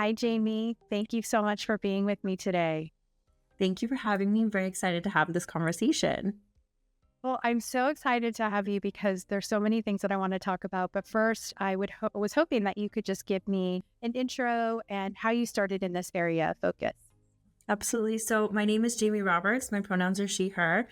Hi, Jamie. Thank you so much for being with me today. Thank you for having me. I'm very excited to have this conversation. Well, I'm so excited to have you because there's so many things that I want to talk about. But first, I was hoping that you could just give me an intro and how you started in this area of focus. Absolutely. So, my name is Jamie Roberts. My pronouns are she, her.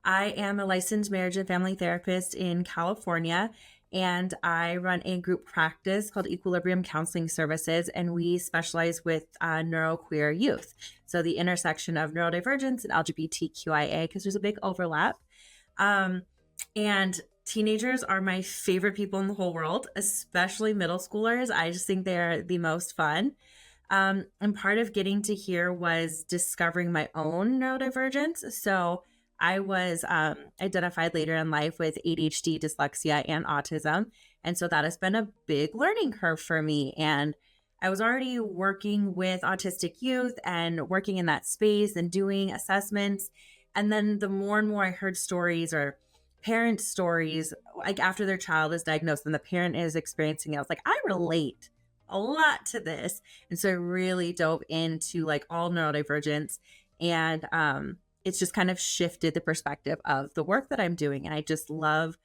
I am a licensed marriage and family therapist in California, and I run a group practice called Equilibrium Counseling Services, and we specialize with neuroqueer youth. So, the intersection of neurodivergence and LGBTQIA, because there's a big overlap. Um, and teenagers are my favorite people in the whole world, especially middle schoolers. I just think they're the most fun. And part of getting to here was discovering my own neurodivergence. So I was identified later in life with ADHD, dyslexia, and autism. And so that has been a big learning curve for me. And I was already working with autistic youth and working in that space and doing assessments. And then the more and more I heard stories or parent stories, like after their child is diagnosed and the parent is experiencing it, I was like, I relate a lot to this. And so I really dove into like all neurodivergence, and it's just kind of shifted the perspective of the work that I'm doing. And I just love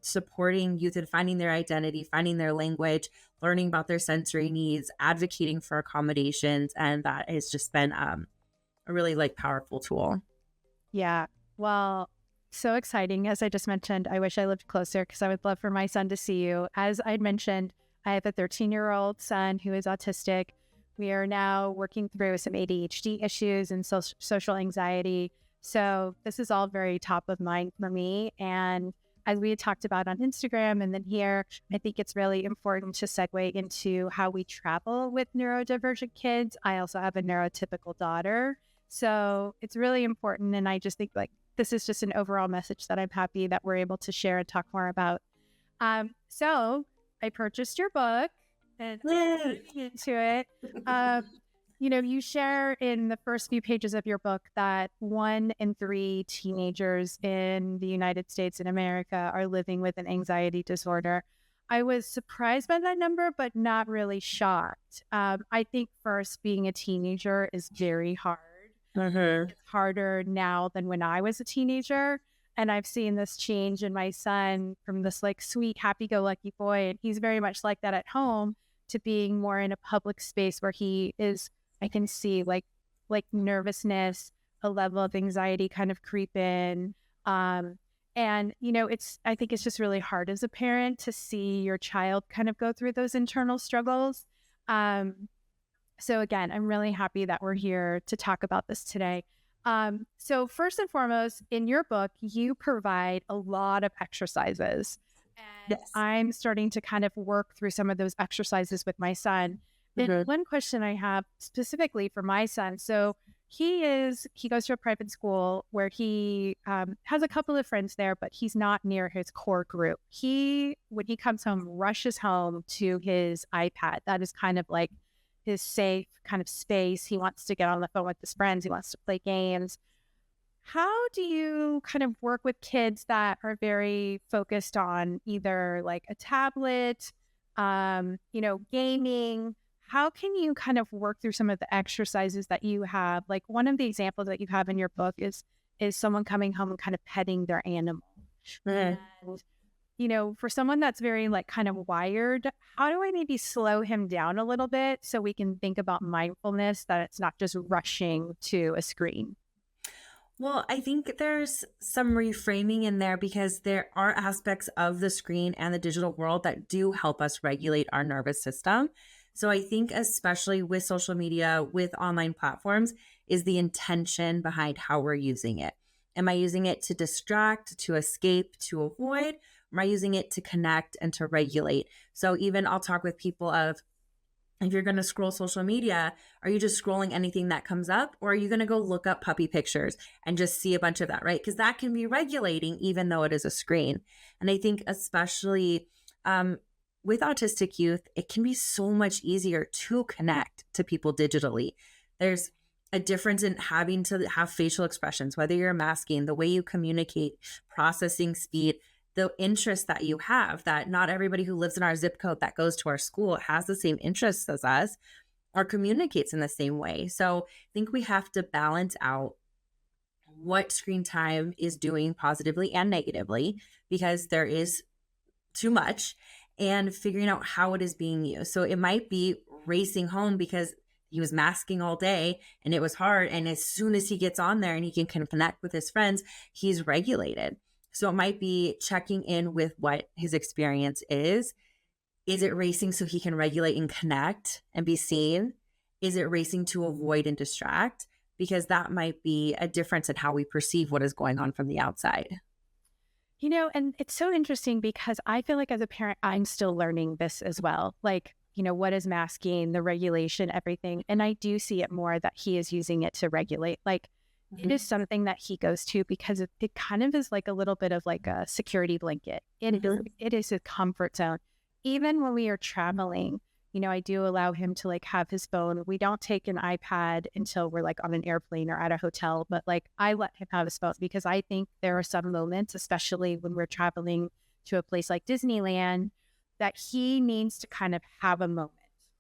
supporting youth and finding their identity, finding their language, learning about their sensory needs, advocating for accommodations. And that has just been a really like powerful tool. Yeah. Well, so exciting. As I just mentioned, I wish I lived closer because I would love for my son to see you. As I'd mentioned, I have a 13-year-old son who is autistic. We are now working through some ADHD issues and social anxiety. So this is all very top of mind for me. And as we had talked about on Instagram and then here, I think it's really important to segue into how we travel with neurodivergent kids. I also have a neurotypical daughter. So it's really important. And I just think like this is just an overall message that I'm happy that we're able to share and talk more about. So I purchased your book and I'm Yay! getting into it. You share in the first few pages of your book that 1 in 3 teenagers in the United States and America are living with an anxiety disorder. I was surprised by that number, but not really shocked. I think first being a teenager is very hard. Mhm. It's harder now than when I was a teenager. And I've seen this change in my son from this like sweet, happy-go-lucky boy. And he's very much like that at home to being more in a public space where he is, I can see like nervousness, a level of anxiety kind of creep in. And I think it's just really hard as a parent to see your child kind of go through those internal struggles. So again, I'm really happy that we're here to talk about this today. So first and foremost, in your book, you provide a lot of exercises. And Yes. I'm starting to kind of work through some of those exercises with my son. And Mhm. one question I have specifically for my son, so he goes to a private school where he has a couple of friends there, but he's not near his core group. When he comes home, rushes home to his iPad. That is kind of like his safe kind of space. He wants to get on the phone with his friends. He wants to play games. How do you kind of work with kids that are very focused on either like a tablet, gaming? How can you kind of work through some of the exercises that you have? Like one of the examples that you have in your book is someone coming home and kind of petting their animal. Mhm. And for someone that's very like kind of wired, how do I maybe slow him down a little bit so we can think about mindfulness, that it's not just rushing to a screen? Well, I think there's some reframing in there because there are aspects of the screen and the digital world that do help us regulate our nervous system. So I think, especially with social media, with online platforms, is the intention behind how we're using it. Am I using it to distract, to escape, to avoid? Am I using it to connect and to regulate? So even I'll talk with people of, if you're going to scroll social media, are you just scrolling anything that comes up? Or are you going to go look up puppy pictures and just see a bunch of that, right? Because that can be regulating, even though it is a screen. And I think, especially with autistic youth, it can be so much easier to connect to people digitally. There's a difference in having to have facial expressions, whether you're masking, the way you communicate, processing speed, the interests that you have, that not everybody who lives in our zip code that goes to our school has the same interests as us. or communicates in the same way. So I think we have to balance out what screen time is doing positively and negatively, because there is too much, and figuring out how it is being used. So it might be racing home because he was masking all day and it was hard. And as soon as he gets on there and he can connect with his friends, he's regulated. So it might be checking in with what his experience is. Is it racing so he can regulate and connect and be seen? Is it racing to avoid and distract? Because that might be a difference in how we perceive what is going on from the outside. And it's so interesting because I feel like as a parent, I'm still learning this as well. Like, what is masking, the regulation, everything. And I do see it more that he is using it to regulate. Like, it is something that he goes to because it kind of is like a little bit of like a security blanket. It is a comfort zone. Even when we are traveling, I do allow him to like have his phone. We don't take an iPad until we're like on an airplane or at a hotel, but like I let him have his phone because I think there are some moments, especially when we're traveling to a place like Disneyland, that he needs to kind of have a moment.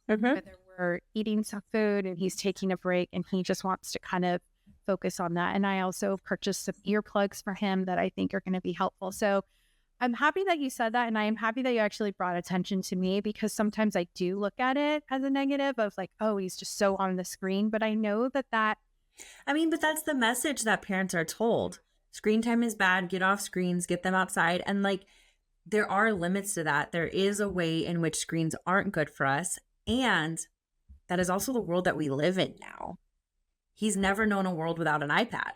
Whether we're eating some food and he's taking a break and he just wants to kind of focus on that. And I also purchased some earplugs for him that I think are going to be helpful. So I'm happy that you said that. And I am happy that you actually brought attention to me, because sometimes I do look at it as a negative of like, oh, he's just so on the screen. But I know that but that's the message that parents are told. Screen time is bad. Get off screens, get them outside. And like, there are limits to that. There is a way in which screens aren't good for us. And that is also the world that we live in now. He's never known a world without an iPad.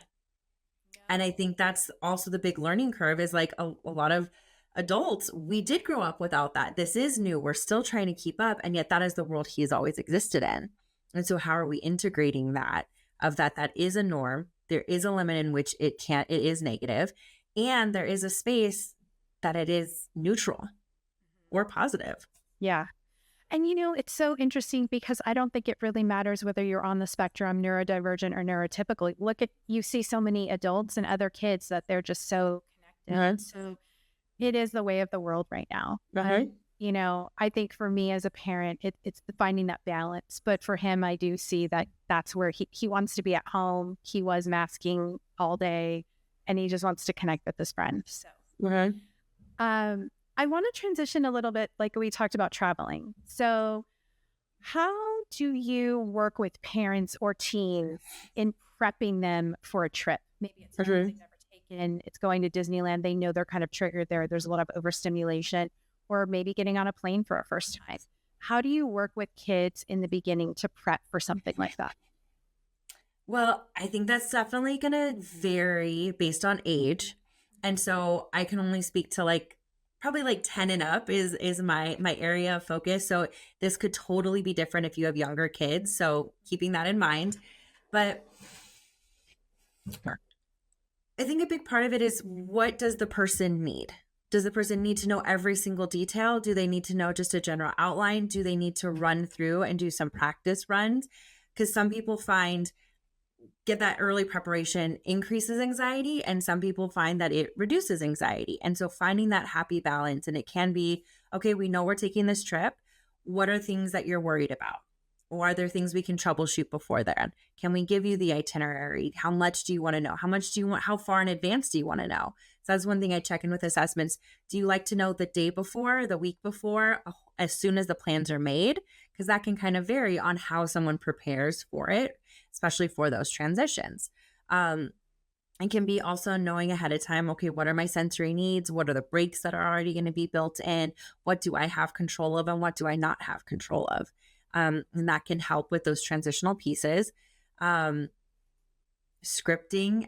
And I think that's also the big learning curve, is like a lot of adults, we did grow up without that. This is new. We're still trying to keep up. And yet that is the world he has always existed in. And so how are we integrating that, that is a norm? There is a limit in which it is negative, and there is a space that it is neutral or positive. Yeah. And it's so interesting because I don't think it really matters whether you're on the spectrum, neurodivergent or neurotypical. You see so many adults and other kids that they're just so connected. So it is the way of the world right now. I think for me as a parent, it's finding that balance. But for him, I do see that that's where he wants to be at home. He was masking all day and he just wants to connect with his friends. So, I want to transition a little bit, like we talked about traveling. So how do you work with parents or teens in prepping them for a trip? Maybe it's something they've never taken. It's going to Disneyland. They know they're kind of triggered there. There's a lot of overstimulation, or maybe getting on a plane for a first time. How do you work with kids in the beginning to prep for something like that? Well, I think that's definitely going to vary based on age. And so I can only speak to probably 10 and up is my area of focus. So this could totally be different if you have younger kids. So keeping that in mind. But I think a big part of it is, what does the person need? Does the person need to know every single detail? Do they need to know just a general outline? Do they need to run through and do some practice runs? Because some people get that early preparation increases anxiety, and some people find that it reduces anxiety. And so finding that happy balance, and it can be, okay, we know we're taking this trip. What are things that you're worried about? Or are there things we can troubleshoot before then? Can we give you the itinerary? How much do you want to know? How far in advance do you want to know? So that's one thing I check in with assessments. Do you like to know the day before, the week before, as soon as the plans are made? Because that can kind of vary on how someone prepares for it, especially for those transitions. And can be also knowing ahead of time, okay, what are my sensory needs? What are the breaks that are already going to be built in? What do I have control of and what do I not have control of? And that can help with those transitional pieces. Scripting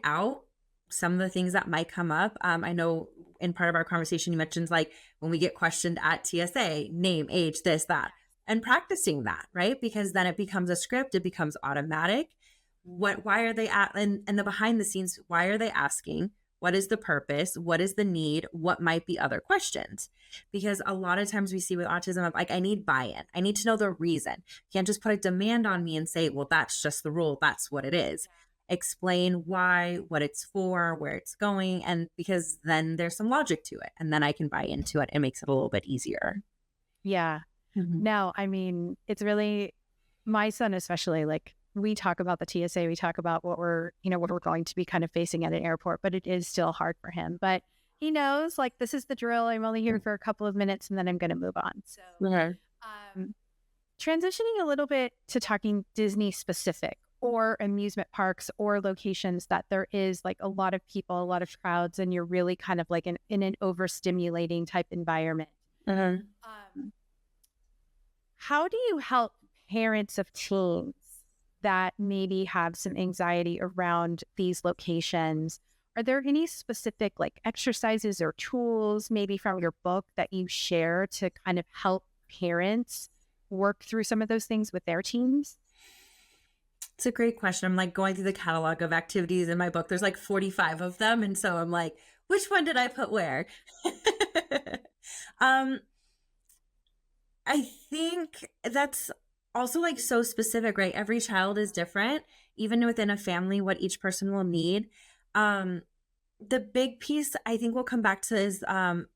out some of the things that might come up. I know in part of our conversation, you mentioned when we get questioned at TSA, name, age, this, that, and practicing that, right? Because then it becomes a script, it becomes automatic. Why are they and the behind the scenes, why are they asking? What is the purpose? What is the need? What might be other questions? Because a lot of times we see with autism, I need buy-in. I need to know the reason. You can't just put a demand on me and say, well, that's just the rule. That's what it is. Explain why, what it's for, where it's going. And because then there's some logic to it. And then I can buy into it. It makes it a little bit easier. Yeah. No, it's really, my son especially, like we talk about the TSA, we talk about what we're, what we're going to be kind of facing at an airport, but it is still hard for him. But he knows like this is the drill. I'm only here for a couple of minutes and then I'm going to move on. So um, transitioning a little bit to talking Disney specific or amusement parks or locations that there is like a lot of people, a lot of crowds, and you're really kind of like in an overstimulating type environment. How do you help parents of teens that maybe have some anxiety around these locations? Are there any specific like exercises or tools maybe from your book that you share to kind of help parents work through some of those things with their teens? It's a great question. I'm like going through the catalog of activities in my book. There's like 45 of them. And so I'm like, which one did I put where? I think that's also like so specific, right? Every child is different, even within a family, what each person will need. The big piece I think will come back to is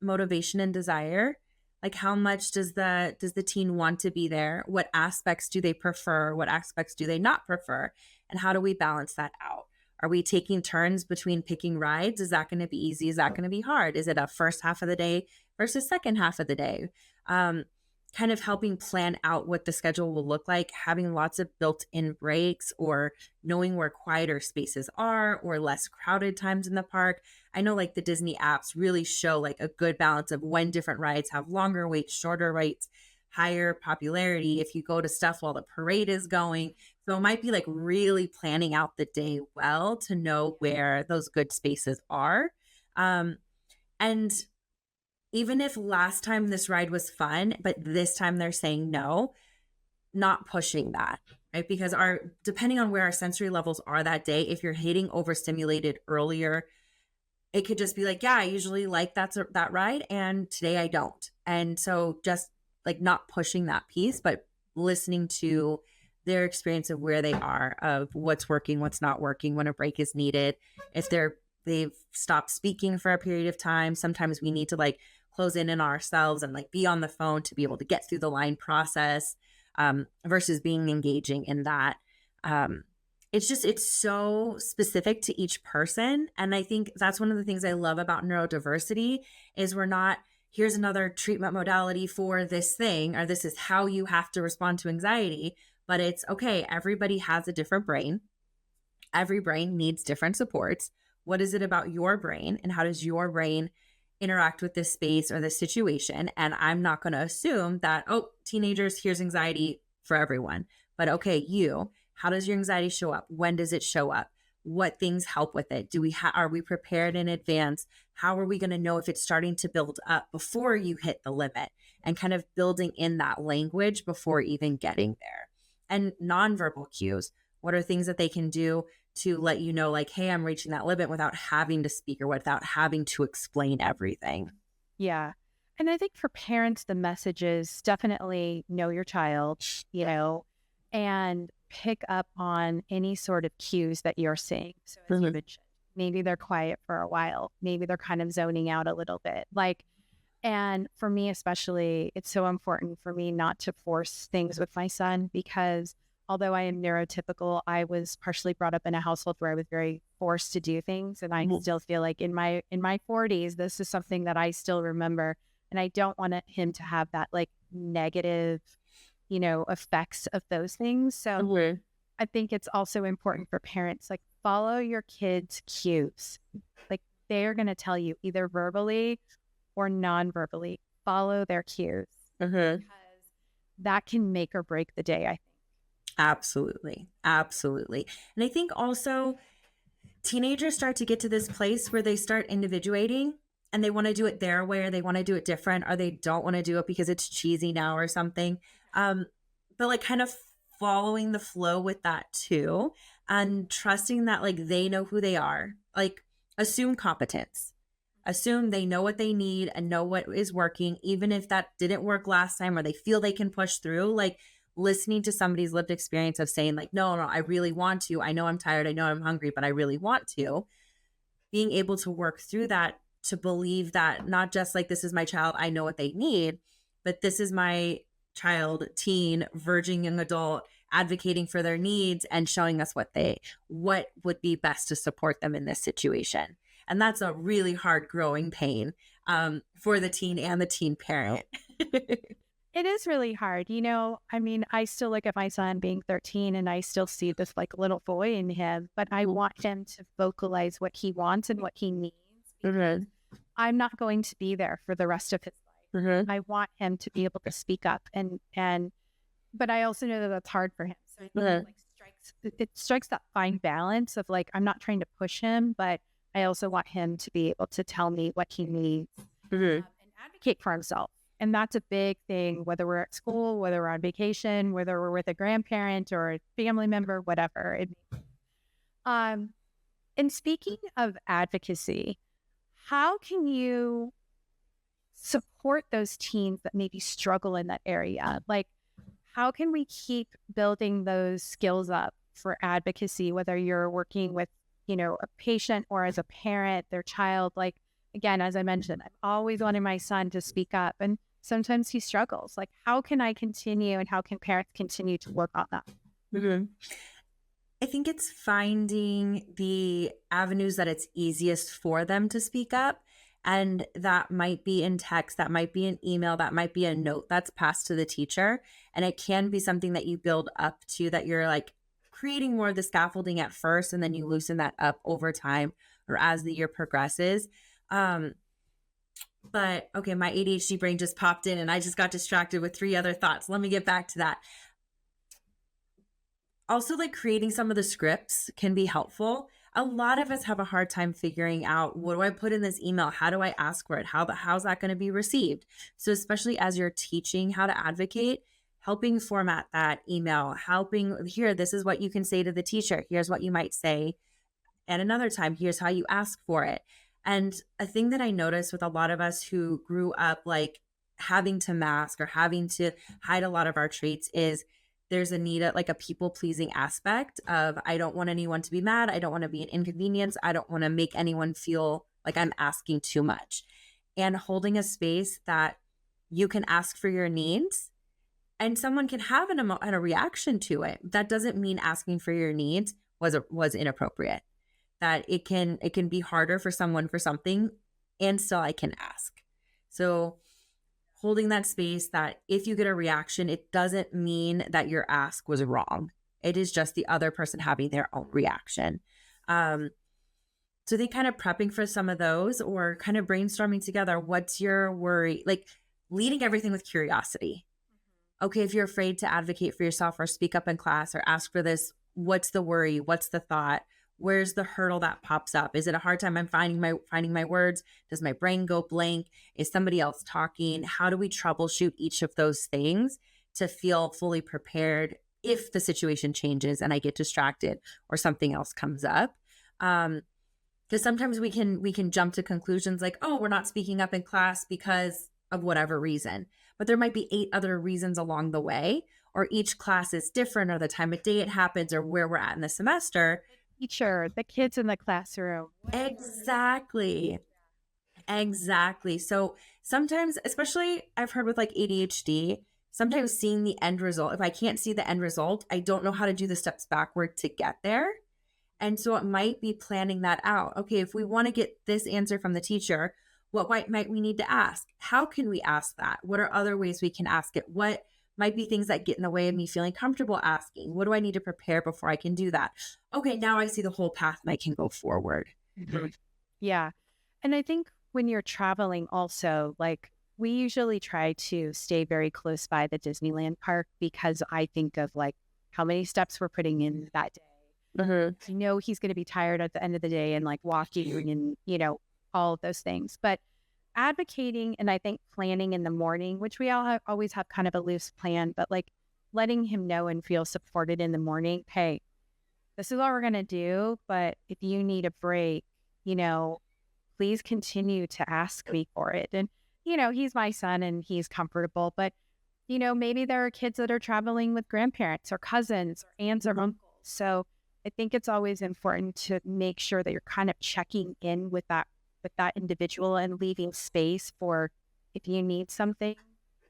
motivation and desire. Like how much does the teen want to be there? What aspects do they prefer? What aspects do they not prefer? And how do we balance that out? Are we taking turns between picking rides? Is that going to be easy? Is that going to be hard? Is it a first half of the day versus second half of the day? Kind of helping plan out what the schedule will look like, having lots of built-in breaks or knowing where quieter spaces are or less crowded times in the park. I know like the Disney apps really show like a good balance of when different rides have longer waits, shorter waits, higher popularity if you go to stuff while the parade is going. So it might be like really planning out the day well to know where those good spaces are. And even if last time this ride was fun, but this time they're saying no, not pushing that, right? Because depending on where our sensory levels are that day, if you're hitting overstimulated earlier, it could just be like, yeah, I usually like that ride and today I don't. And so just like not pushing that piece, but listening to their experience of where they are, of what's working, what's not working, when a break is needed. If they've stopped speaking for a period of time, sometimes we need to like close in on ourselves and like be on the phone to be able to get through the line process, versus being engaging in that. It's so specific to each person. And I think that's one of the things I love about neurodiversity is we're not, here's another treatment modality for this thing, or this is how you have to respond to anxiety. But it's okay, everybody has a different brain. Every brain needs different supports. What is it about your brain and how does your brain interact with this space or this situation? And I'm not going to assume that, oh, teenagers, here's anxiety for everyone. But okay, how does your anxiety show up? When does it show up? What things help with it? Are we prepared in advance? How are we going to know if it's starting to build up before you hit the limit? And kind of building in that language before even getting there. And nonverbal cues. What are things that they can do to let you know, like, hey, I'm reaching that limit without having to speak or without having to explain everything? Yeah. And I think for parents, the message is definitely know your child, and pick up on any sort of cues that you're seeing. So as you mentioned, maybe they're quiet for a while. Maybe they're kind of zoning out a little bit. And for me, especially, it's so important for me not to force things with my son because although I am neurotypical, I was partially brought up in a household where I was very forced to do things. And I still feel like in my 40s, this is something that I still remember. And I don't want him to have that like negative, effects of those things. So I think it's also important for parents, like follow your kids' cues. Like they are going to tell you either verbally or non-verbally, follow their cues because that can make or break the day, I think. Absolutely. Absolutely. And I think also teenagers start to get to this place where they start individuating and they want to do it their way or they want to do it different or they don't want to do it because it's cheesy now or something. But like kind of following the flow with that too and trusting that like they know who they are. Like assume competence. Assume they know what they need and know what is working, even if that didn't work last time or they feel they can push through. Like listening to somebody's lived experience of saying like, no, I really want to. I know I'm tired. I know I'm hungry, but I really want to. Being able to work through that to believe that not just like this is my child, I know what they need, but this is my child, teen, verging young adult advocating for their needs and showing us what would be best to support them in this situation. And that's a really hard growing pain for the teen and the teen parent. It is really hard. I mean, I still look at my son being 13 and I still see this like little boy in him, but I want him to vocalize what he wants and what he needs. Mhm. I'm not going to be there for the rest of his life. Mhm. I want him to be able to speak up but I also know that that's hard for him. So I think it strikes that fine balance of like, I'm not trying to push him, but I also want him to be able to tell me what he needs and advocate for himself. And that's a big thing, whether we're at school, whether we're on vacation, whether we're with a grandparent or a family member, whatever. And speaking of advocacy, how can you support those teens that maybe struggle in that area? Like, how can we keep building those skills up for advocacy, whether you're working with, a patient or as a parent, their child? Like, again, as I mentioned, I've always wanted my son to speak up, and sometimes he struggles. Like, how can I continue and how can parents continue to work on that? Mhm. I think it's finding the avenues that it's easiest for them to speak up. And that might be in text, that might be an email, that might be a note that's passed to the teacher. And it can be something that you build up to, that you're like creating more of the scaffolding at first, and then you loosen that up over time or as the year progresses. But okay, my ADHD brain just popped in and I just got distracted with 3 other thoughts. Let me get back to that. Also, like creating some of the scripts can be helpful. A lot of us have a hard time figuring out, what do I put in this email? How do I ask for it? How's that going to be received? So especially as you're teaching how to advocate, helping format that email, helping here, this is what you can say to the teacher. Here's what you might say. And another time, here's how you ask for it. And a thing that I noticed with a lot of us who grew up like having to mask or having to hide a lot of our traits is there's a need at like a people pleasing aspect of, I don't want anyone to be mad. I don't want to be an inconvenience. I don't want to make anyone feel like I'm asking too much. And holding a space that you can ask for your needs and someone can have a reaction to it. That doesn't mean asking for your needs was inappropriate. That it can be harder for someone for something and still I can ask. So holding that space that if you get a reaction, it doesn't mean that your ask was wrong. It is just the other person having their own reaction. So they kind of prepping for some of those or kind of brainstorming together. What's your worry? Like leading everything with curiosity. Okay, if you're afraid to advocate for yourself or speak up in class or ask for this, what's the worry? What's the thought? Where's the hurdle that pops up? Is it a hard time I'm finding my words? Does my brain go blank? Is somebody else talking? How do we troubleshoot each of those things to feel fully prepared if the situation changes and I get distracted or something else comes up? Because sometimes we can jump to conclusions like, oh, we're not speaking up in class because of whatever reason. But there might be 8 other reasons along the way, or each class is different, or the time of day it happens, or where we're at in the semester. Teacher, the kids in the classroom. Exactly. So sometimes, especially I've heard with like ADHD, sometimes seeing the end result, if I can't see the end result, I don't know how to do the steps backward to get there. And so it might be planning that out. Okay, if we want to get this answer from the teacher, what might we need to ask? How can we ask that? What are other ways we can ask it? What might be things that get in the way of me feeling comfortable asking? What do I need to prepare before I can do that? Okay, now I see the whole path and I can go forward. Yeah. And I think when you're traveling also, like we usually try to stay very close by the Disneyland park because I think of like how many steps we're putting in that day. I know he's going to be tired at the end of the day and like walking and, all of those things. But advocating and I think planning in the morning, which we all always have kind of a loose plan, but like letting him know and feel supported in the morning. Hey, this is what we're going to do. But if you need a break, please continue to ask me for it. And, he's my son and he's comfortable, but, maybe there are kids that are traveling with grandparents or cousins or aunts or uncles. So I think it's always important to make sure that you're kind of checking in with that individual and leaving space for if you need something,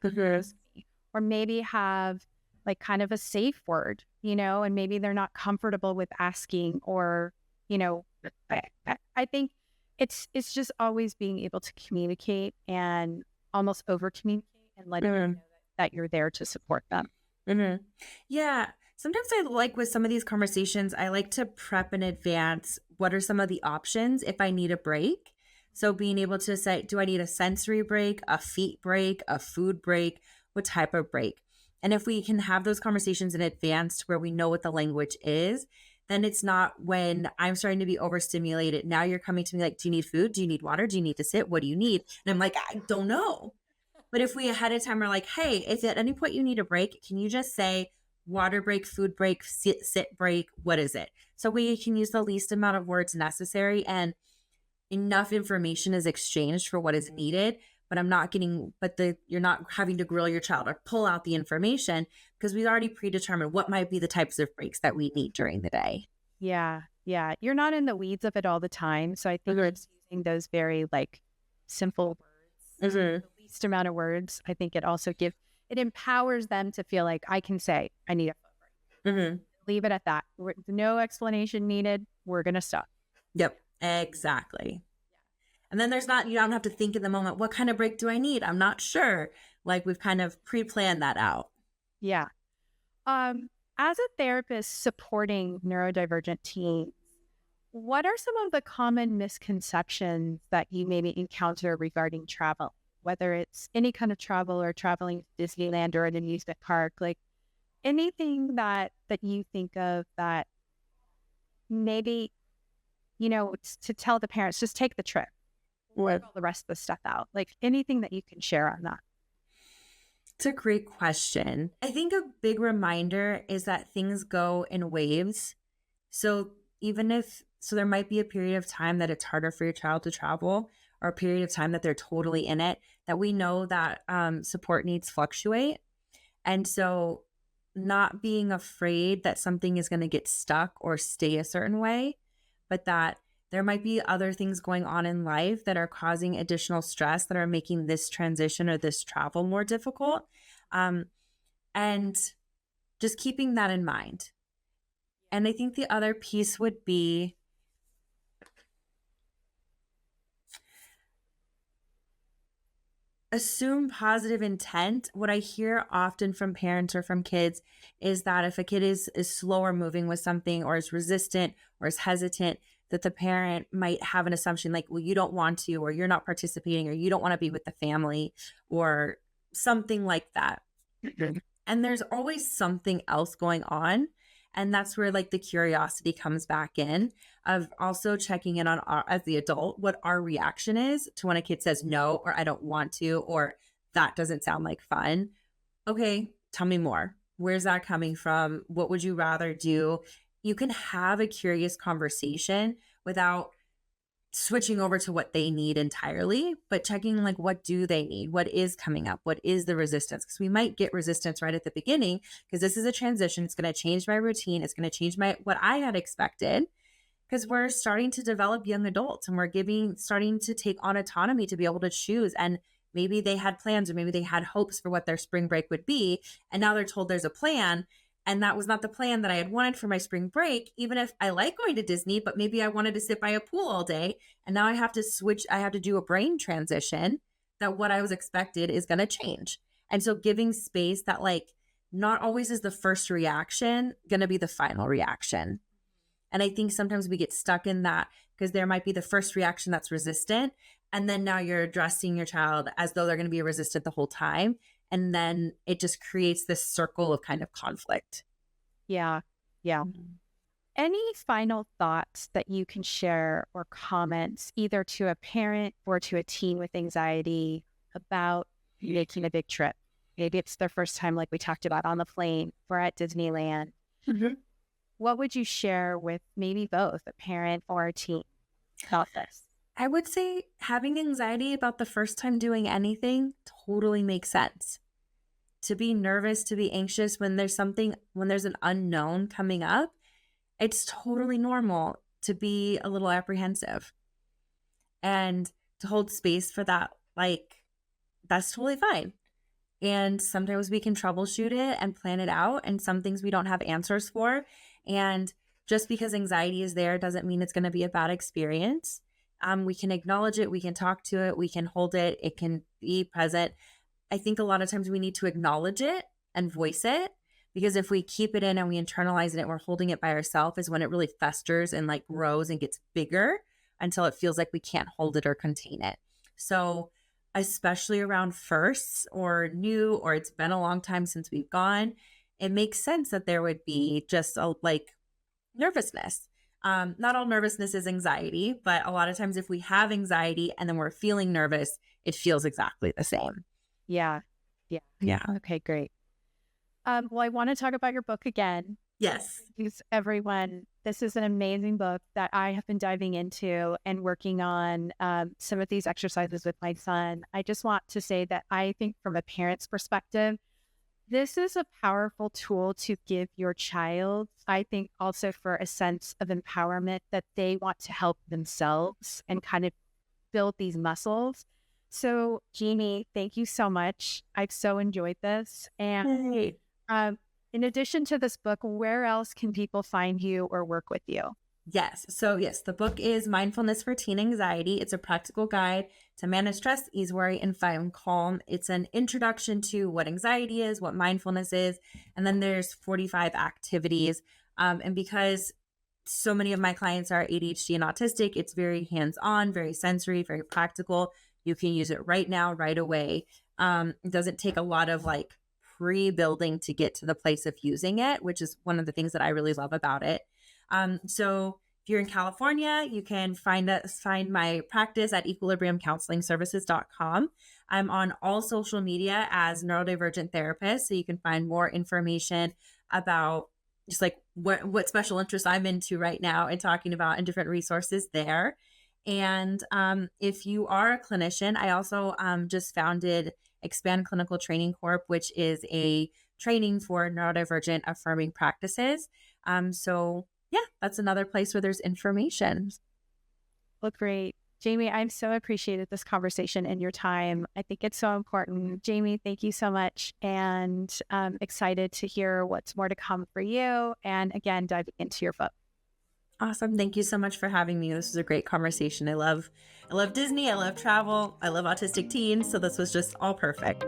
or maybe have like kind of a safe word, and maybe they're not comfortable with asking, or, I think it's just always being able to communicate and almost over communicate and letting them know that you're there to support them. Mm-hmm. Yeah. Sometimes I like with some of these conversations, I like to prep in advance. What are some of the options if I need a break? So being able to say, do I need a sensory break, a feet break, a food break? What type of break? And if we can have those conversations in advance where we know what the language is, then it's not when I'm starting to be overstimulated. Now you're coming to me like, do you need food? Do you need water? Do you need to sit? What do you need? And I'm like, I don't know. But if we ahead of time are like, hey, if at any point you need a break, can you just say water break, food break, sit break? What is it? So we can use the least amount of words necessary and enough information is exchanged for what is needed. But you're not having to grill your child or pull out the information because we've already predetermined what might be the types of breaks that we need during the day. Yeah. Yeah. You're not in the weeds of it all the time. So I think it's using those very like simple words, the least amount of words. I think it also it empowers them to feel like I can say, I need a foot break. Leave it at that. No explanation needed. We're going to stop. Yep, exactly. And then you don't have to think in the moment, what kind of break do I need? I'm not sure. Like we've kind of pre-planned that out. Yeah. As a therapist supporting neurodivergent teens, what are some of the common misconceptions that you maybe encounter regarding travel, whether it's any kind of travel or traveling to Disneyland or an amusement park, like anything that you think of that maybe, to tell the parents, just take the trip, work all the rest of the stuff out, like anything that you can share on that. It's a great question. I think a big reminder is that things go in waves. So there might be a period of time that it's harder for your child to travel or a period of time that they're totally in it, that we know that support needs fluctuate. And so not being afraid that something is going to get stuck or stay a certain way, but that there might be other things going on in life that are causing additional stress that are making this transition or this travel more difficult. And just keeping that in mind. And I think the other piece would be assume positive intent. What I hear often from parents or from kids is that if a kid is slower moving with something or is resistant or is hesitant, that the parent might have an assumption like, well, you don't want to, or you're not participating, or you don't want to be with the family, or something like that. And there's always something else going on. And that's where like the curiosity comes back in, of also checking in on as the adult, what our reaction is to when a kid says no, or I don't want to, or that doesn't sound like fun. Okay, tell me more. Where's that coming from? What would you rather do? You can have a curious conversation without switching over to what they need entirely, but checking like, what do they need? What is coming up? What is the resistance? Because we might get resistance right at the beginning because this is a transition. It's going to change my routine. It's going to change what I had expected, because we're starting to develop young adults and we're starting to take on autonomy to be able to choose. And maybe they had plans or maybe they had hopes for what their spring break would be. And now they're told there's a plan. And that was not the plan that I had wanted for my spring break, even if I like going to Disney, but maybe I wanted to sit by a pool all day. And now I have to switch. I have to do a brain transition that what I was expected is going to change. And so giving space that like not always is the first reaction going to be the final reaction. And I think sometimes we get stuck in that because there might be the first reaction that's resistant. And then now you're addressing your child as though they're going to be resistant the whole time. And then it just creates this circle of kind of conflict. Yeah. Yeah. Any final thoughts that you can share or comments either to a parent or to a teen with anxiety about making a big trip? Maybe it's their first time, like we talked about, on the plane or at Disneyland. What would you share with maybe both a parent or a teen about this? I would say having anxiety about the first time doing anything totally makes sense. To be nervous, to be anxious when there's an unknown coming up, it's totally normal to be a little apprehensive. And to hold space for that, like, that's totally fine. And sometimes we can troubleshoot it and plan it out, and some things we don't have answers for. And just because anxiety is there doesn't mean it's going to be a bad experience. We can acknowledge it, we can talk to it, we can hold it, it can be present. I think a lot of times we need to acknowledge it and voice it, because if we keep it in and we internalize it and we're holding it by ourselves is when it really festers and like grows and gets bigger until it feels like we can't hold it or contain it. So, especially around firsts or new, or it's been a long time since we've gone, it makes sense that there would be just a like nervousness. Not all nervousness is anxiety, but a lot of times if we have anxiety and then we're feeling nervous, it feels exactly the same. Yeah. Yeah. Yeah. Okay, great. Well, I want to talk about your book again. Yes. Because everyone, this is an amazing book that I have been diving into and working on some of these exercises with my son. I just want to say that I think from a parent's perspective, this is a powerful tool to give your child, I think also for a sense of empowerment that they want to help themselves and kind of build these muscles. So, Jamie, thank you so much. I've so enjoyed this. And Hey. in addition to this book, where else can people find you or work with you? Yes. So, yes, the book is Mindfulness for Teen Anxiety. It's a practical guide to manage stress, ease worry, and find calm. It's an introduction to what anxiety is, what mindfulness is, and then there's 45 activities. And because so many of my clients are ADHD and autistic, it's very hands-on, very sensory, very practical. You can use it right now, right away. It doesn't take a lot of like pre-building to get to the place of using it, which is one of the things that I really love about it. So if you're in California, you can find my practice at equilibriumcounselingservices.com. I'm on all social media as neurodivergent therapist, so you can find more information about just like what special interests I'm into right now and talking about, and different resources there. And if you are a clinician, I also just founded Expand Clinical Training Corp, which is a training for neurodivergent affirming practices. So yeah, that's another place where there's information. Well, great. Jamie, I'm so appreciated this conversation and your time. I think it's so important. Jamie, thank you so much. And I'm excited to hear what's more to come for you. And again, diving into your book. Awesome. Thank you so much for having me. This was a great conversation. I love Disney. I love travel. I love autistic teens. So this was just all perfect.